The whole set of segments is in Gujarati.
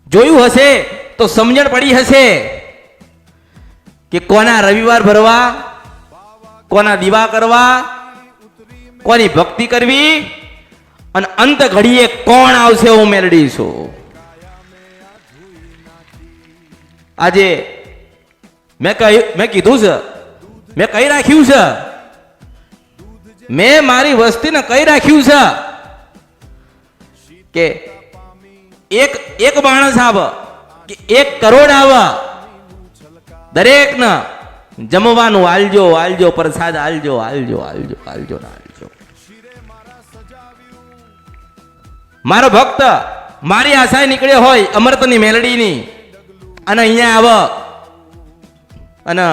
જોયું હશે તો સમજણ પડી હશે કે કોના રવિવાર ભરવા, કોના દીવા કરવા, કોની ભક્તિ કરવી અને અંત ઘડીએ કોણ આવશે હું મેળડી છું. આજે મેં કીધું છે, મેં કહી રાખ્યું છે, મેં મારી વસ્તીને કહી રાખ્યું છે કે એક માણસ આવે કે 1 કરોડ આવે, દરેકને જમવાનું આલજો આલજો, પ્રસાદ આલજો આલજો આલજો આલજો ને આલજો. મારો ભક્ત મારી આશાએ નીકળ્યો હોય અમૃતની મેલડીની અને અહીંયા આવે અને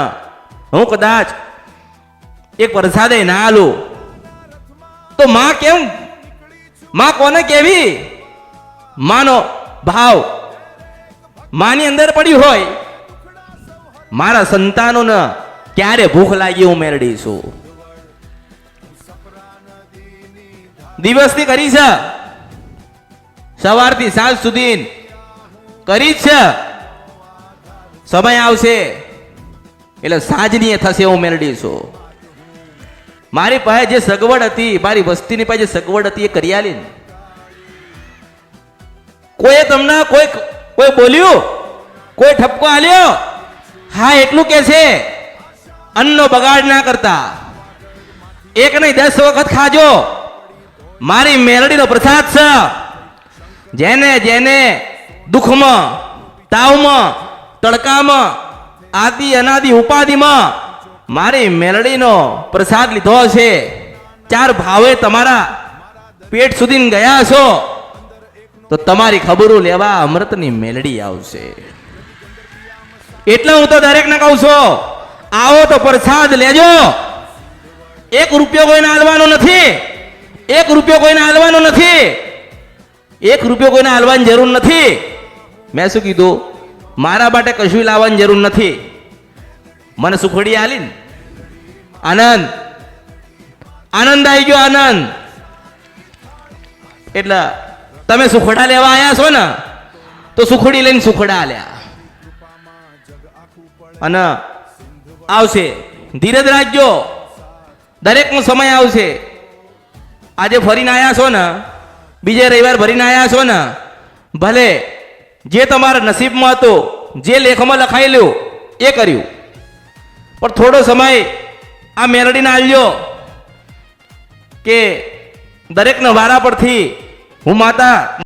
હું કદાચ એક પ્રસાદે ના આલું તો માં કેમ, માં કોને કેવી? માનો ભાવ માની અંદર પડ્યું હોય. મારા સંતાનોને ક્યારે ભૂખ લાગી હું મેળડી છું. દિવસથી કરી છે, સવારથી સાંજ સુધી કરી છે. સમય આવશે એટલે સાંજની થશે હું મેળડી છું. મારી પાસે જે સગવડ હતી, મારી વસ્તીની પાસે જે સગવડ હતી એ કરી આલી. કોઈ તમને કોઈ બોલ્યું, કોઈ ઠપકો આલ્યો? હા એટલું કે છે અન્નનો બગાડ ના કરતા, 1 નહીં 10 વખત ખાજો. મારી મેલડીનો પ્રસાદ છે. જેને જેને દુઃખમાં, તાવમાં, તડકામાં, આદિ અનાદિ ઉપાધિમાં મારી મેલડીનો પ્રસાદ લીધો છે, 4 ભાવે તમારા પેટ સુધી ગયા છો તો તમારી ખબરો લેવા અમૃતની મેલડી આવશે. એટલે હું તો દરેકને કહું છું, આવો તો પ્રસાદ લેજો. 1 રૂપિયો કોઈને આલવાનો નથી, 1 રૂપિયો કોઈને આલવાનો નથી, 1 રૂપિયો કોઈને આલવાની જરૂર નથી. મેં શું કીધું? મારા માટે કશું લાવવાની જરૂર નથી. મને સુખડી આલી ને આનંદ આનંદ આવી ગયો, આનંદ. એટલે તમે સુખડા લેવા આવ્યા છો ને તો સુખડી લઈને સુખડા આલ્યા અને આવશે. ધીરજ રાખજો, દરેકનો સમય આવશે. આજે ફરીને આવ્યા છો ને, બીજે રવિવાર ભરીને આવ્યા છો ને, ભલે જે તમારા નસીબમાં હતો, જે લેખમાં લખાયેલું એ કર્યું, પણ થોડો સમય આ મેલડીને આલજો કે દરેકના વારા પરથી હું માતા